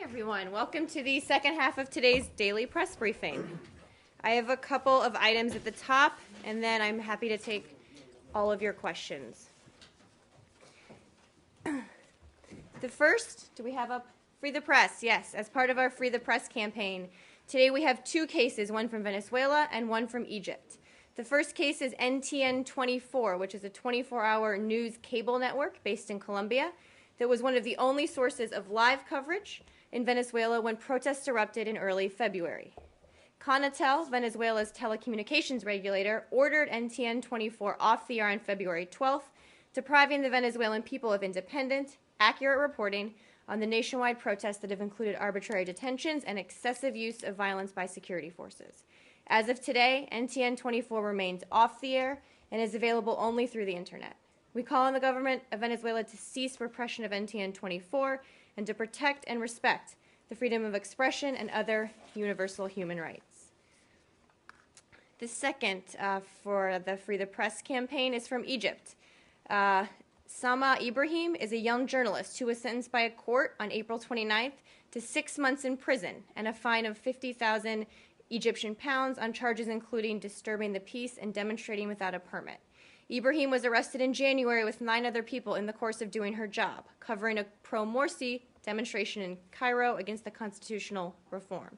Everyone, welcome to the second half of today's daily press briefing. I have a couple of items at the top, and then I'm happy to take all of your questions. The first, do we have up Free the Press? Yes, as part of our Free the Press campaign. Today we have two cases, one from Venezuela and one from Egypt. The first case is NTN 24, which is a 24-hour news cable network based in Colombia that was one of the only sources of live coverage in Venezuela when protests erupted in early February. Conatel, Venezuela's telecommunications regulator, ordered NTN 24 off the air on February 12th, depriving the Venezuelan people of independent, accurate reporting on the nationwide protests that have included arbitrary detentions and excessive use of violence by security forces. As of today, NTN 24 remains off the air and is available only through the internet. We call on the government of Venezuela to cease repression of NTN 24 and to protect and respect the freedom of expression and other universal human rights. The second for the Free the Press campaign is from Egypt. Sama Ibrahim is a young journalist who was sentenced by a court on April 29th to 6 months in prison and a fine of 50,000 Egyptian pounds on charges including disturbing the peace and demonstrating without a permit. Ibrahim was arrested in January with 9 other people in the course of doing her job, covering a pro-Morsi demonstration in Cairo against the constitutional reform.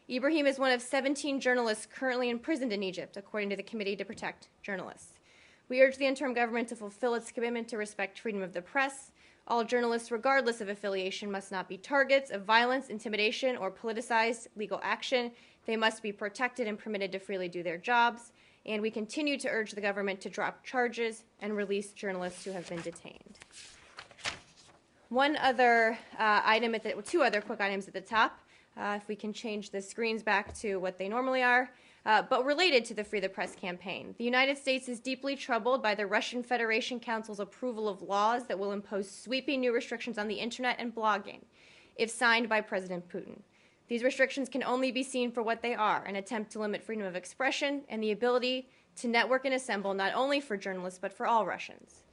Ibrahim is one of 17 journalists currently imprisoned in Egypt, according to the Committee to Protect Journalists. We urge the interim government to fulfill its commitment to respect freedom of the press. All journalists, regardless of affiliation, must not be targets of violence, intimidation, or politicized legal action. They must be protected and permitted to freely do their jobs. And we continue to urge the government to drop charges and release journalists who have been detained. One other item, two other quick items at the top, if we can change the screens back to what they normally are, but related to the Free the Press campaign. The United States is deeply troubled by the Russian Federation Council's approval of laws that will impose sweeping new restrictions on the internet and blogging, if signed by President Putin. These restrictions can only be seen for what they are, an attempt to limit freedom of expression and the ability to network and assemble not only for journalists but for all Russians.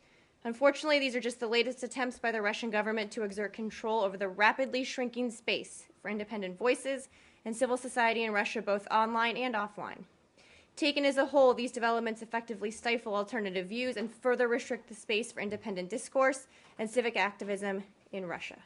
Unfortunately, these are just the latest attempts by the Russian government to exert control over the rapidly shrinking space for independent voices and civil society in Russia, both online and offline. Taken as a whole, these developments effectively stifle alternative views and further restrict the space for independent discourse and civic activism in Russia.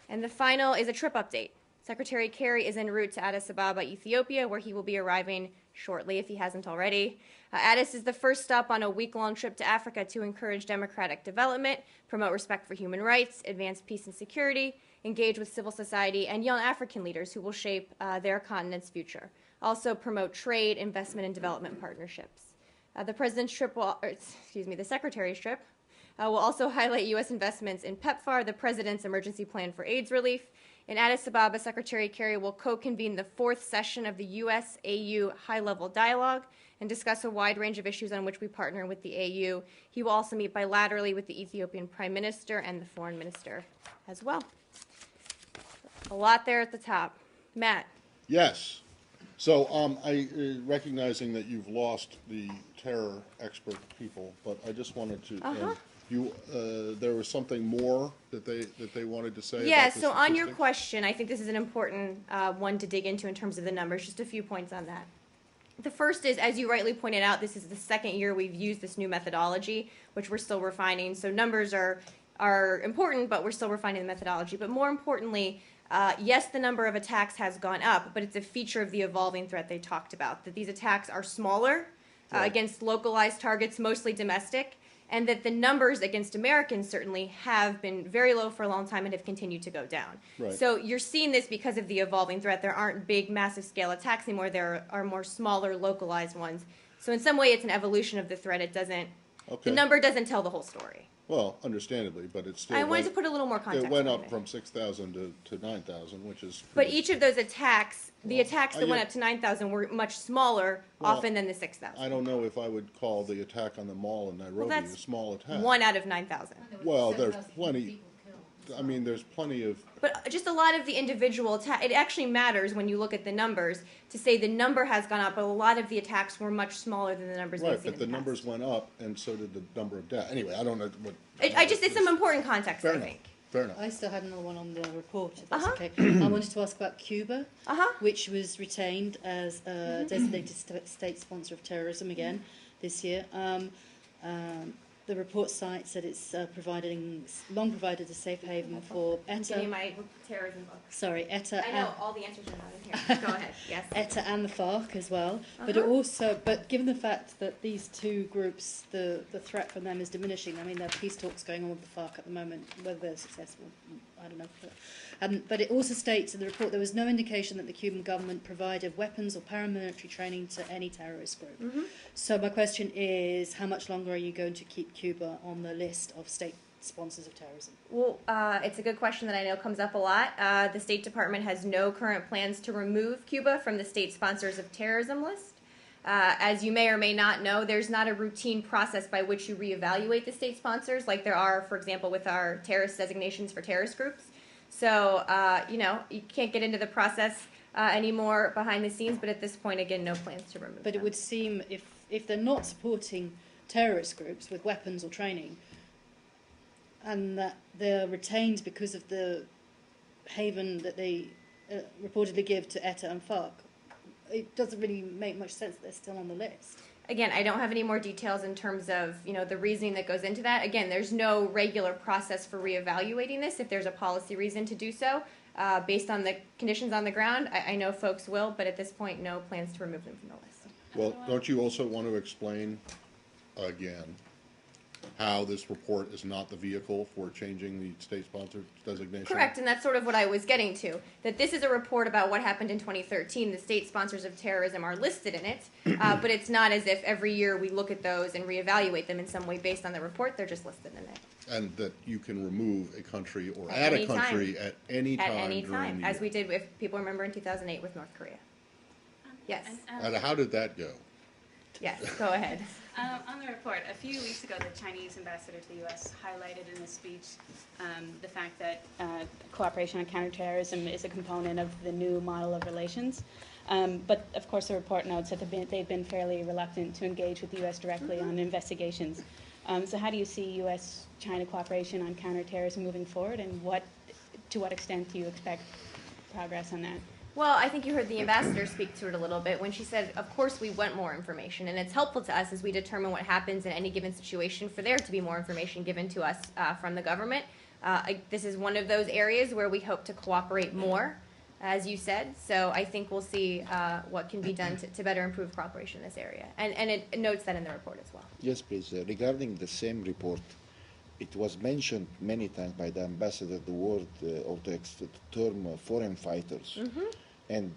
And the final is a trip update. Secretary Kerry is en route to Addis Ababa, Ethiopia, where he will be arriving shortly if he hasn't already. Addis is the first stop on a week-long trip to Africa to encourage democratic development, promote respect for human rights, advance peace and security, engage with civil society and young African leaders who will shape their continent's future. Also promote trade, investment, and development partnerships. The Secretary's trip will also highlight U.S. investments in PEPFAR, the President's Emergency Plan for AIDS Relief. In Addis Ababa, Secretary Kerry will co-convene the 4th session of the U.S.-AU high-level dialogue and discuss a wide range of issues on which we partner with the AU. He will also meet bilaterally with the Ethiopian Prime Minister and the Foreign Minister as well. A lot there at the top. Matt. Yes. So recognizing that you've lost the terror expert people, but I just wanted to... there was something more that they wanted to say? Yeah, about the so on your statistics? question, I think this is an important one to dig into in terms of the numbers. Just a few points on that. The first is, as you rightly pointed out, this is the second year we've used this new methodology, which we're still refining. So numbers are important, but we're still refining the methodology. But more importantly, yes, the number of attacks has gone up, but it's a feature of the evolving threat they talked about, that these attacks are smaller against localized targets, mostly domestic, and that the numbers against Americans certainly have been very low for a long time and have continued to go down. Right. So you're seeing this because of the evolving threat. There aren't big, massive scale attacks anymore. There are more smaller, localized ones. So in some way, it's an evolution of the threat. It doesn't. Okay. The number doesn't tell the whole story. Well, understandably, but it's still... I wanted to put a little more context. It went up from 6,000 to 9,000, which is... But each of those attacks, the attacks that went up to 9,000 were much smaller often than the 6,000. I don't know if I would call the attack on the mall in Nairobi a small attack. 1 out of 9,000. Well, there's plenty... I mean, there's plenty of... But just a lot of the individual attacks, it actually matters when you look at the numbers to say the number has gone up, but a lot of the attacks were much smaller than the numbers we've seen Right, but the numbers went up, and so did the number of deaths. Anyway, I don't know what... It's some important context, Fair I enough. think. Fair enough. I still had another one on the report, if that's okay. I wanted to ask about Cuba, which was retained as a designated state sponsor of terrorism again this year. The report cites that it's long provided a safe haven for ETA. Give me my terrorism book. Sorry, ETA. I know all the answers are not in here. Go ahead. Yes. ETA and the FARC as well. But given the fact that these two groups, the threat from them is diminishing. I mean, there are peace talks going on with the FARC at the moment. Whether they're successful, I don't know. But it also states in the report there was no indication that the Cuban government provided weapons or paramilitary training to any terrorist group. So my question is, how much longer are you going to keep Cuba on the list of state sponsors of terrorism? Well, it's a good question that I know comes up a lot. The State Department has no current plans to remove Cuba from the state sponsors of terrorism list. As you may or may not know, there's not a routine process by which you reevaluate the state sponsors like there are, for example, with our terrorist designations for terrorist groups. So, you can't get into the process anymore behind the scenes, but at this point, again, no plans to remove But them. it would seem if they're not supporting terrorist groups with weapons or training, and that they're retained because of the haven that they reportedly give to ETA and FARC, it doesn't really make much sense that they're still on the list. Again, I don't have any more details in terms of, the reasoning that goes into that. Again, there's no regular process for reevaluating this if there's a policy reason to do so. Based on the conditions on the ground, I know folks will, but at this point, no plans to remove them from the list. Well, don't you also want to explain again how this report is not the vehicle for changing the state-sponsored designation? Correct, and that's sort of what I was getting to, that this is a report about what happened in 2013. The state sponsors of terrorism are listed in it, but it's not as if every year we look at those and reevaluate them in some way based on the report. They're just listed in it. And that you can remove a country or At add any a country time. at any time At any during time, the as year. we did, if people remember, in 2008 with North Korea. Yes, And how did that go? yes, go ahead. On the report, a few weeks ago, the Chinese ambassador to the U.S. highlighted in a speech the fact that cooperation on counterterrorism is a component of the new model of relations. But, of course, the report notes that they've been fairly reluctant to engage with the U.S. directly on investigations. So how do you see U.S.-China cooperation on counterterrorism moving forward, and to what extent do you expect progress on that? Well, I think you heard the ambassador speak to it a little bit when she said, of course, we want more information, and it's helpful to us as we determine what happens in any given situation for there to be more information given to us from the government. This is one of those areas where we hope to cooperate more, as you said, so I think we'll see what can be done to better improve cooperation in this area, and it notes that in the report as well. Yes, please. Regarding the same report, it was mentioned many times by the ambassador the word or the term foreign fighters. And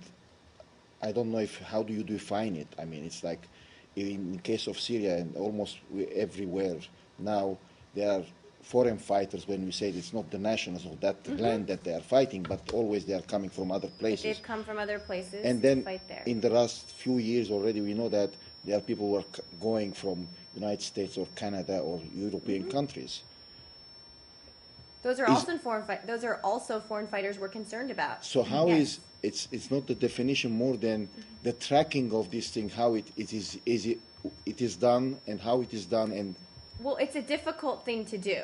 I don't know how do you define it. I mean, it's like in case of Syria and almost everywhere now there are foreign fighters when we say it's not the nationals of that land that they are fighting, but always they are coming from other places. They've come from other places And to then fight there. in the last few years already we know that there are people who are going from United States or Canada or European countries. Those are also foreign fighters we're concerned about. So how Yes. is it's not the definition more than the tracking of this thing, how it is done and how it is done, and Well, it's a difficult thing to do.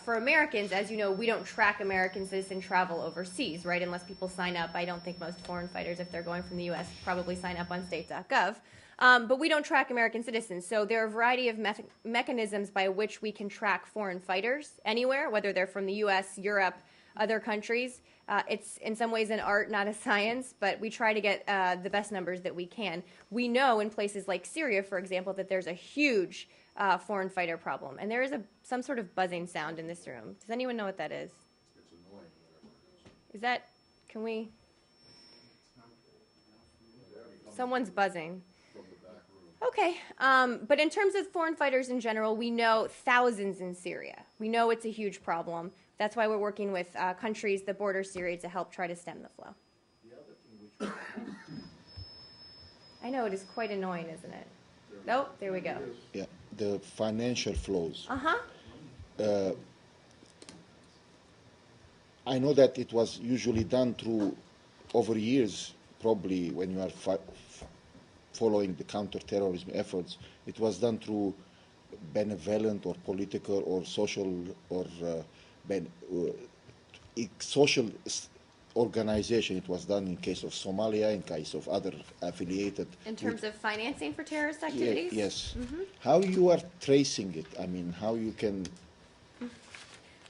For Americans, as you know, we don't track American citizen travel overseas, right? Unless people sign up. I don't think most foreign fighters, if they're going from the U.S., probably sign up on state.gov. But we don't track American citizens. So there are a variety of mechanisms by which we can track foreign fighters anywhere, whether they're from the U.S., Europe, other countries. It's in some ways an art, not a science, but we try to get the best numbers that we can. We know in places like Syria, for example, that there's a huge foreign fighter problem. And there is some sort of buzzing sound in this room. Does anyone know what that is? It's annoying, whatever it is. Is that, can we? Someone's buzzing. From the back room. Okay, but in terms of foreign fighters in general, we know thousands in Syria. We know it's a huge problem. That's why we're working with countries that border Syria to help try to stem the flow. I know, it is quite annoying, isn't it? Oh, there we go. yeah, the financial flows. Uh-huh. I know that it was usually done through over years, probably when you are following the counterterrorism efforts, it was done through benevolent or political or social or social organization. It was done in case of Somalia, in case of other affiliated. In terms of financing for terrorist Ye- activities? yes. How you are tracing it? I mean, how you can?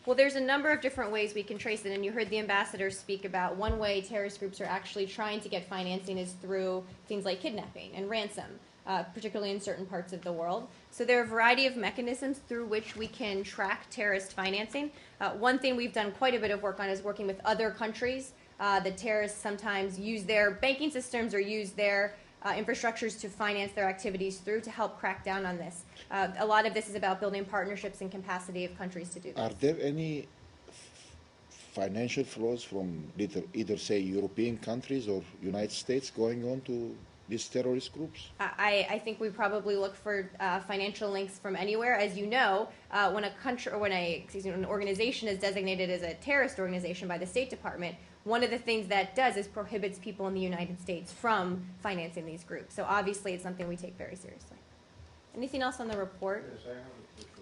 Well, there's a number of different ways we can trace it, and you heard the ambassador speak about one way terrorist groups are actually trying to get financing is through things like kidnapping and ransom, particularly in certain parts of the world. So there are a variety of mechanisms through which we can track terrorist financing. One thing we've done quite a bit of work on is working with other countries. The terrorists sometimes use their banking systems or use their infrastructures to finance their activities through to help crack down on this. A lot of this is about building partnerships and capacity of countries to do this. Are there any financial flows from either say European countries or United States going on to these terrorist groups? I think we probably look for financial links from anywhere. As you know, when a country or when an organization is designated as a terrorist organization by the State Department, one of the things that does is prohibits people in the United States from financing these groups. So obviously, it's something we take very seriously. Anything else on the report? Yes, I have a question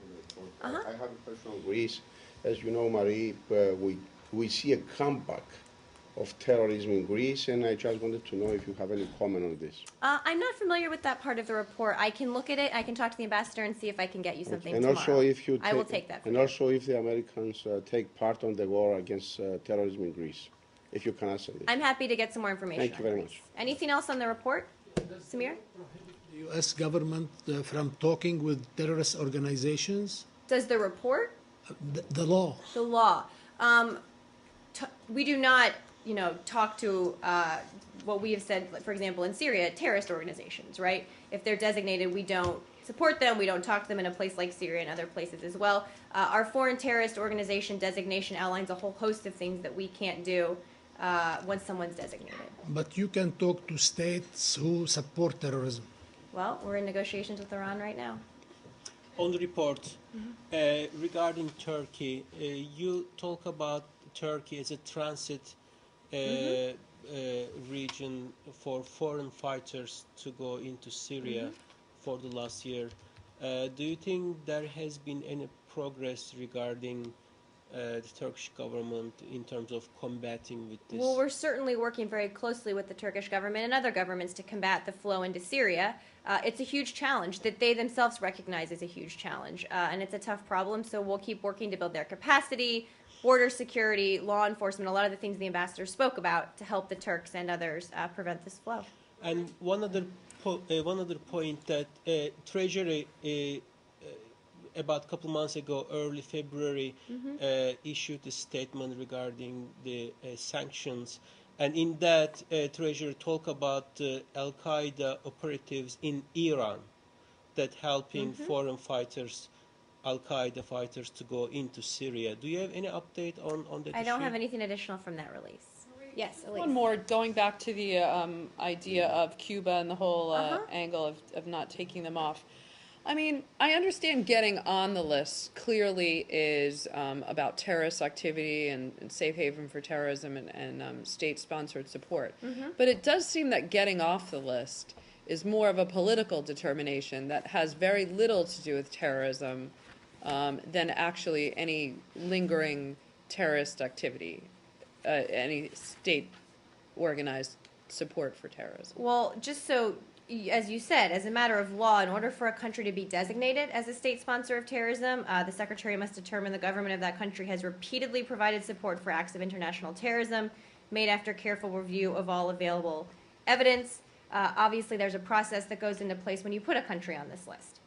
on the report. I have a question on Greece. As you know, Marie, we see a comeback of terrorism in Greece, and I just wanted to know if you have any comment on this. I'm not familiar with that part of the report. I can look at it. I can talk to the ambassador and see if I can get you something And tomorrow. also, if you I will take that. and also, if the Americans take part on the war against terrorism in Greece, if you can answer this. I'm happy to get some more information. Thank you on very Greece. much. Anything else on the report, Samir? The U.S. government from talking with terrorist organizations? Does the report? The law. The law. We do not, talk to what we have said, for example, in Syria, terrorist organizations, right? If they're designated, we don't support them. We don't talk to them in a place like Syria and other places as well. Our foreign terrorist organization designation outlines a whole host of things that we can't do once someone's designated. But you can talk to states who support terrorism. Well, we're in negotiations with Iran right now. On the report, regarding Turkey, you talk about Turkey as a transit region for foreign fighters to go into Syria for the last year. Do you think there has been any progress regarding the Turkish government in terms of combating with this? Well, we're certainly working very closely with the Turkish government and other governments to combat the flow into Syria. It's a huge challenge that they themselves recognize as a huge challenge, and it's a tough problem, so we'll keep working to build their capacity, border security, law enforcement, a lot of the things the ambassador spoke about to help the Turks and others prevent this flow. And one other point that Treasury about a couple months ago, early February, issued a statement regarding the sanctions. And in that, Treasury talked about Al-Qaeda operatives in Iran that helping foreign fighters, Al-Qaeda fighters, to go into Syria. Do you have any update on that I don't issue? have anything additional from that release. Yes, Elise. One more, going back to the idea of Cuba and the whole angle of not taking them off. I mean, I understand getting on the list clearly is about terrorist activity and safe haven for terrorism and state-sponsored support. But it does seem that getting off the list is more of a political determination that has very little to do with terrorism than actually any lingering terrorist activity, any state-organized support for terrorism. Well, just so, as you said, as a matter of law, in order for a country to be designated as a state sponsor of terrorism, the Secretary must determine the government of that country has repeatedly provided support for acts of international terrorism, made after careful review of all available evidence. Obviously, there's a process that goes into place when you put a country on this list.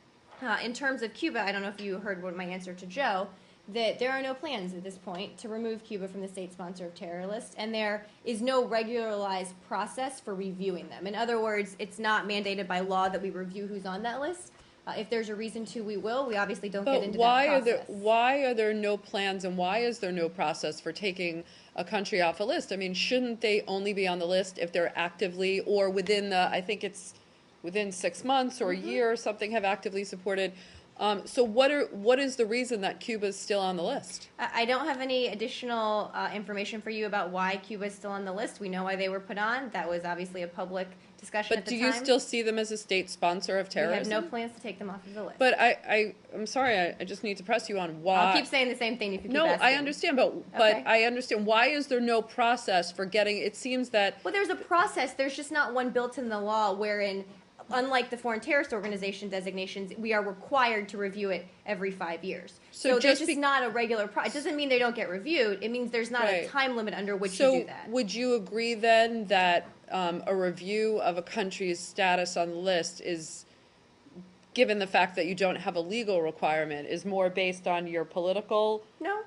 In terms of Cuba, I don't know if you heard my answer to Joe, that there are no plans at this point to remove Cuba from the state sponsor of terror list, and there is no regularized process for reviewing them. In other words, it's not mandated by law that we review who's on that list. If there's a reason to, we will. We obviously don't get into that process. Why are there no plans and why is there no process for taking a country off a list? I mean, shouldn't they only be on the list if they're actively or within the, I think it's within 6 months or a year or something, have actively supported So what is the reason that Cuba is still on the list? I don't have any additional information for you about why Cuba is still on the list. We know why they were put on. That was obviously a public discussion at But the do time. you still see them as a state sponsor of We terrorism? have no plans to take them off of the list. But I'm sorry, I just need to press you on why. I'll keep saying the same thing if you keep No, asking. I understand, but Okay. I understand. Why is there no process for getting? It seems that Well, there's a process. There's just not one built in the law wherein, unlike the foreign terrorist organization designations, we are required to review it every 5 years. So So there's just just not a regular process. It doesn't mean they don't get reviewed. It means there's not Right. a time limit under which so. you do that. Would you agree then that a review of a country's status on the list is, given the fact that you don't have a legal requirement, is more based on your political? No.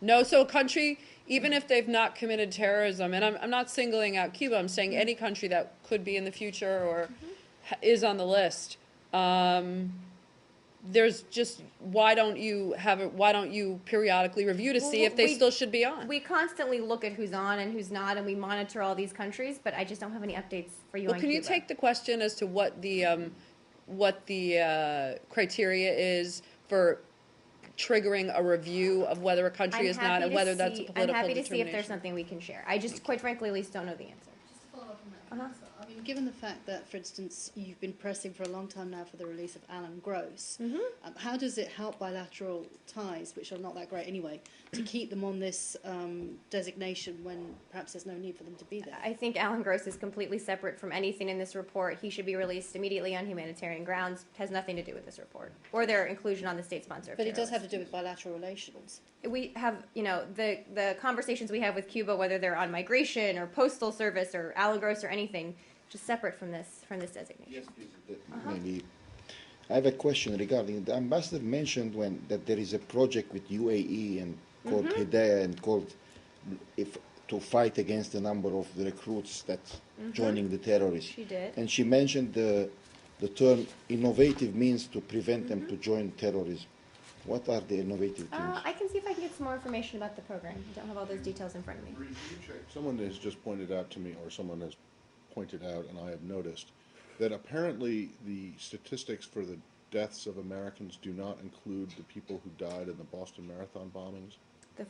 No, so a country, even if they've not committed terrorism, and I'm not singling out Cuba, I'm saying any country that could be in the future or is on the list, there's just, why don't you periodically review to see if they still should be on? We constantly look at who's on and who's not, and we monitor all these countries, but I just don't have any updates for you Well, on can you Cuba. take the question as to what the criteria is for triggering a review of whether a country is not and whether that's a political I'm happy to see if there's determination? something we can share. I just, quite frankly, at least don't know the answer. I mean, given the fact that, for instance, you've been pressing for a long time now for the release of Alan Gross, how does it help bilateral ties, which are not that great anyway, to keep them on this designation when perhaps there's no need for them to be there? I think Alan Gross is completely separate from anything in this report. He should be released immediately on humanitarian grounds. Has nothing to do with this report or their inclusion on the state sponsor. But it does have to do with bilateral relations. We have, the conversations we have with Cuba, whether they're on migration or postal service or Alan Gross or anything, just separate from this designation. Yes, please. Maybe. I have a question regarding the ambassador mentioned that there is a project with UAE and called Hidayah and called to fight against the number of the recruits that joining the terrorists. She did. And she mentioned the term innovative means to prevent them to join terrorism. What are the innovative things? I can see if I can get some more information about the program. I don't have all those details in front of me. Someone has just pointed out to me, or someone has pointed out, and I have noticed, that apparently the statistics for the deaths of Americans do not include the people who died in the Boston Marathon bombings. The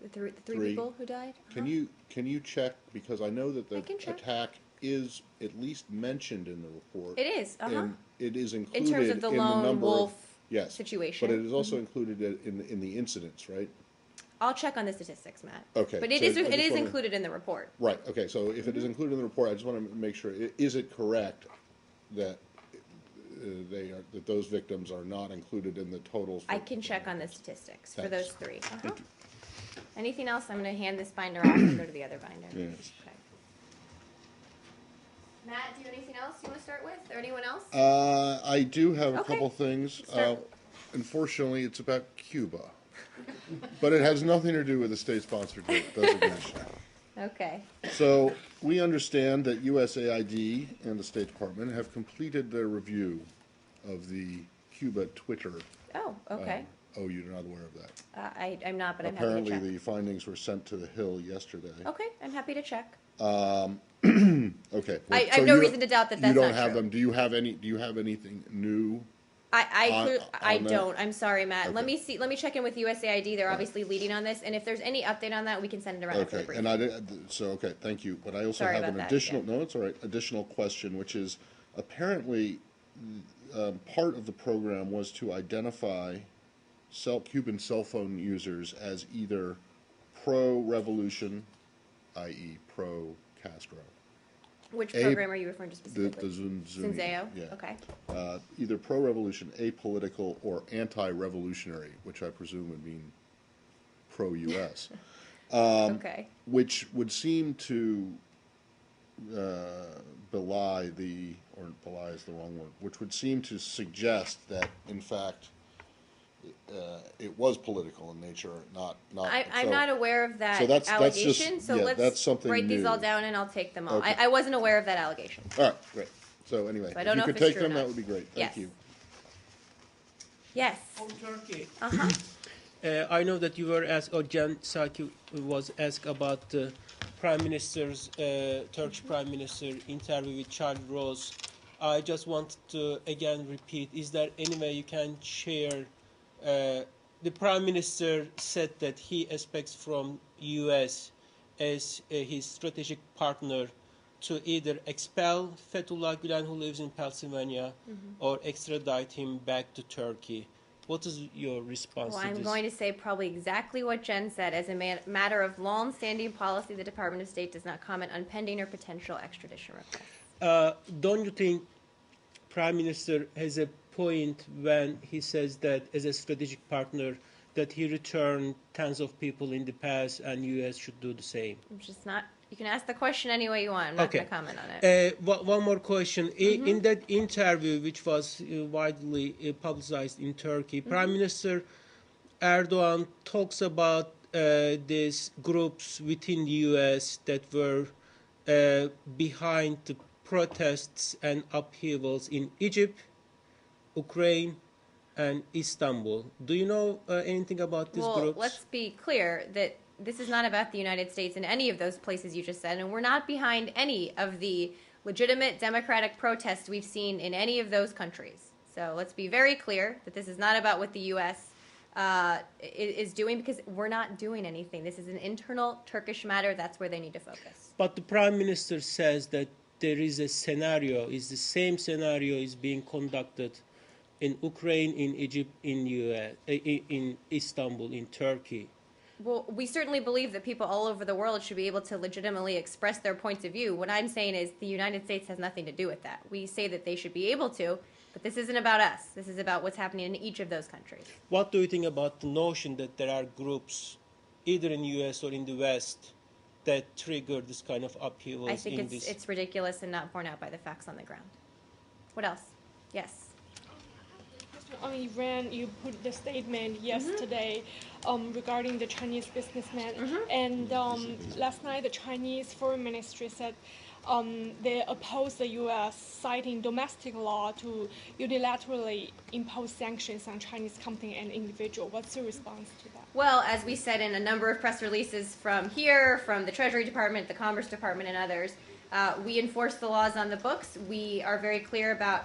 three Three. people who died? Can you check, because I know that the I can check. attack is at least mentioned in the report. It is, And it is included in terms of the in lone number wolf yes, situation. But it is also included in the incidents, right? I'll check on the statistics, Matt. Okay, But it so is I just wanna- included in the report. Right, okay, so if it is included in the report, I just want to make sure, is it correct that that those victims are not included in the totals? I can check on the statistics for Thanks. those three. Anything else? I'm going to hand this binder off and go to the other binder. Yes. Okay. Matt, do you have anything else you want to start with, or anyone else? I do have a Okay. couple things. Start. Unfortunately, it's about Cuba. But it has nothing to do with the state-sponsored designation. Okay. So we understand that USAID and the State Department have completed their review of the Cuba Twitter. Oh, okay. Oh, you're not aware of that? I'm not, but I'm happy to Apparently, check. the findings were sent to the Hill yesterday. Okay, I'm happy to check. Okay. I so have no you reason to doubt that You that's don't not have true. them. Do you have anything new? I on that? don't. I'm sorry, Matt. Let Okay. me see. Let me check in with USAID. They're obviously leading on this, and if there's any update on that, we can send it around after the Okay, briefing. and I did, so, okay, thank you. But I also Sorry have about an that, additional, yeah. no, it's all right, additional question, which is apparently part of the program was to identify Cuban cell phone users as either pro-revolution, i.e. pro-Castro. Which A- program are you referring to The specifically? Zunzunio. Zinzeo? Yeah. Okay. Either pro-revolution, apolitical, or anti-revolutionary, which I presume would mean pro-U.S. Okay. Which would seem to belie or belie is the wrong word, which would seem to suggest that, in fact, it was political in nature, not. I'm so- not aware of that so that's just- allegation, so yeah, let's that's something write these all new. down and I'll take them all. Okay. I wasn't aware of that allegation. All right, great. So anyway, So I if don't you know could if it's take true or them, not. that would be great. Yes. Thank you. Yes. On Turkey, Uh-huh. I know that you were asked, or Jan Psaki was asked about the Prime Minister's, Turkish Prime Minister interview with Charles Rose. I just want to again repeat, is there any way you can share, the Prime Minister said that he expects from U.S. as his strategic partner to either expel Fethullah Gülen, who lives in Pennsylvania, or extradite him back to Turkey. What is your response Well, to I'm this? going to say probably exactly what Jen said. As a matter of long-standing policy, the Department of State does not comment on pending or potential extradition requests. Don't you think Prime Minister has a point when he says that as a strategic partner that he returned tens of people in the past and U.S. should do the same? I'm just not. You can ask the question any way you want. I'm not Okay. going to comment on it. One more question. In that interview, which was widely publicized in Turkey, Prime Minister Erdogan talks about these groups within the U.S. that were behind the protests and upheavals in Egypt, Ukraine, and Istanbul. Do you know anything about these Well, groups? let's be clear that this is not about the United States in any of those places you just said, and we're not behind any of the legitimate democratic protests we've seen in any of those countries. So let's be very clear that this is not about what the U.S. Is doing, because we're not doing anything. This is an internal Turkish matter. That's where they need to focus. But the Prime Minister says that there is a scenario, is the same scenario is being conducted in Ukraine, in Egypt, in Istanbul, in Turkey. Well, we certainly believe that people all over the world should be able to legitimately express their points of view. What I'm saying is the United States has nothing to do with that. We say that they should be able to, but this isn't about us. This is about what's happening in each of those countries. What do you think about the notion that there are groups, either in the U.S. or in the West, that trigger this kind of upheavals? I think it's ridiculous and not borne out by the facts on the ground. What else? Yes. On Iran, you put the statement yesterday regarding the Chinese businessman, and last night the Chinese Foreign Ministry said they oppose the U.S. citing domestic law to unilaterally impose sanctions on Chinese company and individual. What's your response to that? Well, as we said in a number of press releases from here, from the Treasury Department, the Commerce Department, and others, we enforce the laws on the books. We are very clear about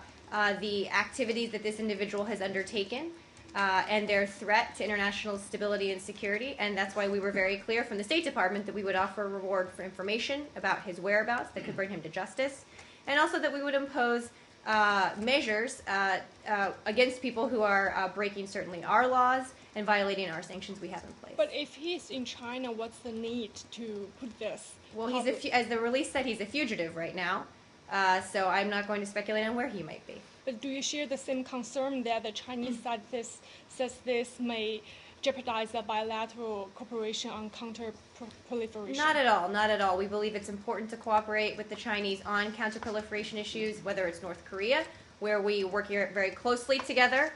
the activities that this individual has undertaken and their threat to international stability and security. And that's why we were very clear from the State Department that we would offer a reward for information about his whereabouts that could bring him to justice, and also that we would impose measures against people who are breaking certainly our laws and violating our sanctions we have in place. But if he's in China, what's the need to put this? Well, as the release said, he's a fugitive right now. So I'm not going to speculate on where he might be. But do you share the same concern that the Chinese side says this may jeopardize the bilateral cooperation on counter-proliferation? Not at all, not at all. We believe it's important to cooperate with the Chinese on counter-proliferation issues, whether it's North Korea, where we work here very closely together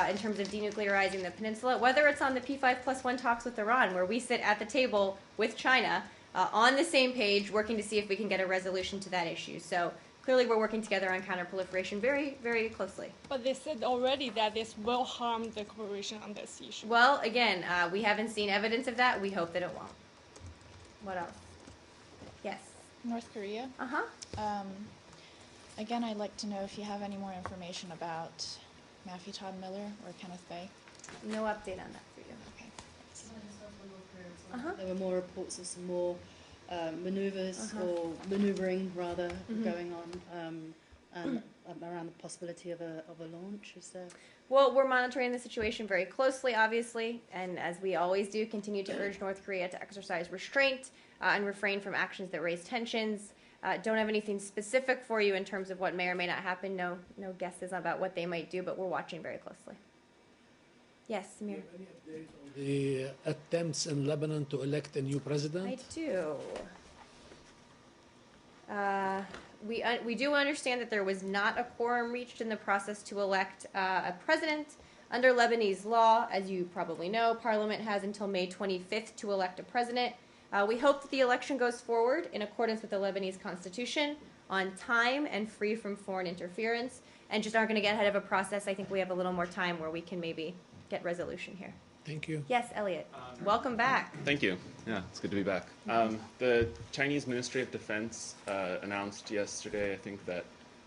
in terms of denuclearizing the peninsula, whether it's on the P5+1 talks with Iran, where we sit at the table with China on the same page, working to see if we can get a resolution to that issue. So clearly we're working together on counterproliferation very, very closely. But they said already that this will harm the cooperation on this issue. Well, again, we haven't seen evidence of that. We hope that it won't. What else? Yes. North Korea. Uh-huh. Again, I'd like to know if you have any more information about Matthew Todd Miller or Kenneth Bae. No update on that for you. Okay. Uh-huh. There were more reports of some more maneuvers or maneuvering rather going on, and around the possibility of a launch. Is there? Well, we're monitoring the situation very closely, obviously, and as we always do, continue to urge North Korea to exercise restraint and refrain from actions that raise tensions. Don't have anything specific for you in terms of what may or may not happen. No guesses about what they might do, but we're watching very closely. Yes, Samir. The attempts in Lebanon to elect a new president? I do. We do understand that there was not a quorum reached in the process to elect a president. Under Lebanese law, as you probably know, Parliament has until May 25th to elect a president. We hope that the election goes forward in accordance with the Lebanese constitution, on time and free from foreign interference, and just aren't going to get ahead of a process. I think we have a little more time where we can maybe get resolution here. Thank you. Yes, Elliot. Welcome back. Thank you. Yeah, it's good to be back. The Chinese Ministry of Defense announced yesterday, I think, that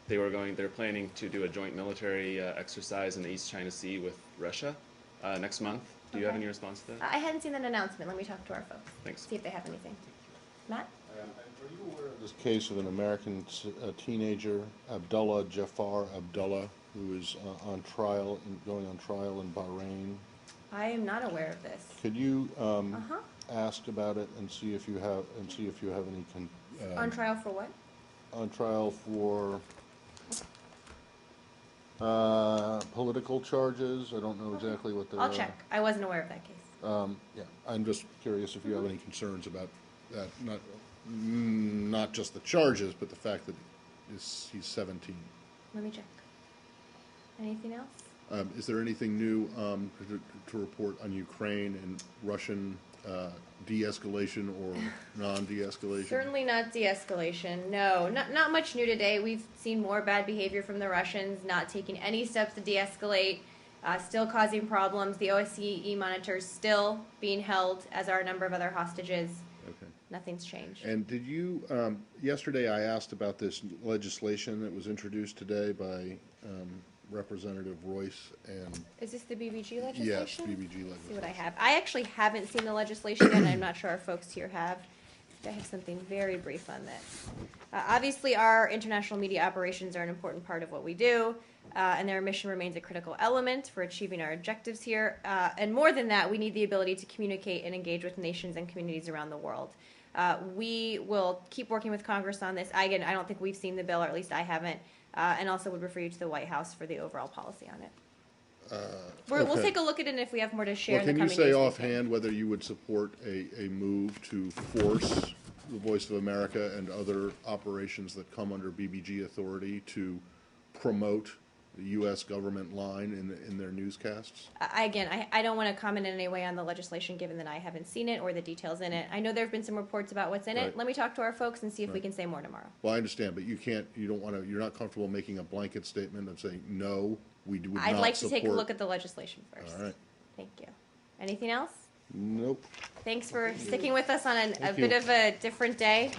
they're planning to do a joint military exercise in the East China Sea with Russia next month. Do you have any response to that? I hadn't seen that announcement. Let me talk to our folks. Thanks. See if they have anything. Matt? Are you aware of this case of an American teenager, Abdullah Jafar Abdullah, who is going on trial in Bahrain? I am not aware of this. Could you ask about it and see if you have any On trial for what? on trial for political charges? I don't know exactly what they are. I'll check. I wasn't aware of that case. Yeah, I'm just curious if you have any concerns about that. Not just the charges, but the fact that he's 17. Let me check. Anything else? Is there anything new to report on Ukraine and Russian de-escalation or non-de-escalation? Certainly not de-escalation. No, not much new today. We've seen more bad behavior from the Russians, not taking any steps to de-escalate, still causing problems. The OSCE monitors still being held, as are a number of other hostages. Okay. Nothing's changed. And did you, yesterday I asked about this legislation that was introduced today by Representative Royce and... Is this the BBG legislation? Yes, BBG legislation. Let's see what I have. I actually haven't seen the legislation yet, and I'm not sure our folks here have. I have something very brief on this. Obviously, our international media operations are an important part of what we do, and their mission remains a critical element for achieving our objectives here. And more than that, we need the ability to communicate and engage with nations and communities around the world. We will keep working with Congress on this. I don't think we've seen the bill, or at least I haven't, and also would refer you to the White House for the overall policy on it. We'll take a look at it, and if we have more to share in the coming days. Can you say offhand whether you would support a move to force the Voice of America and other operations that come under BBG authority to promote the U.S. government line in their newscasts? I don't want to comment in any way on the legislation, given that I haven't seen it or the details in it. I know there have been some reports about what's in it. Let me talk to our folks and see if we can say more tomorrow. Well, I understand, but you're not comfortable making a blanket statement of saying, no, we would not support. I'd like to take a look at the legislation first. All right. Thank you. Anything else? Nope. Thanks for sticking with us on a bit of a different day.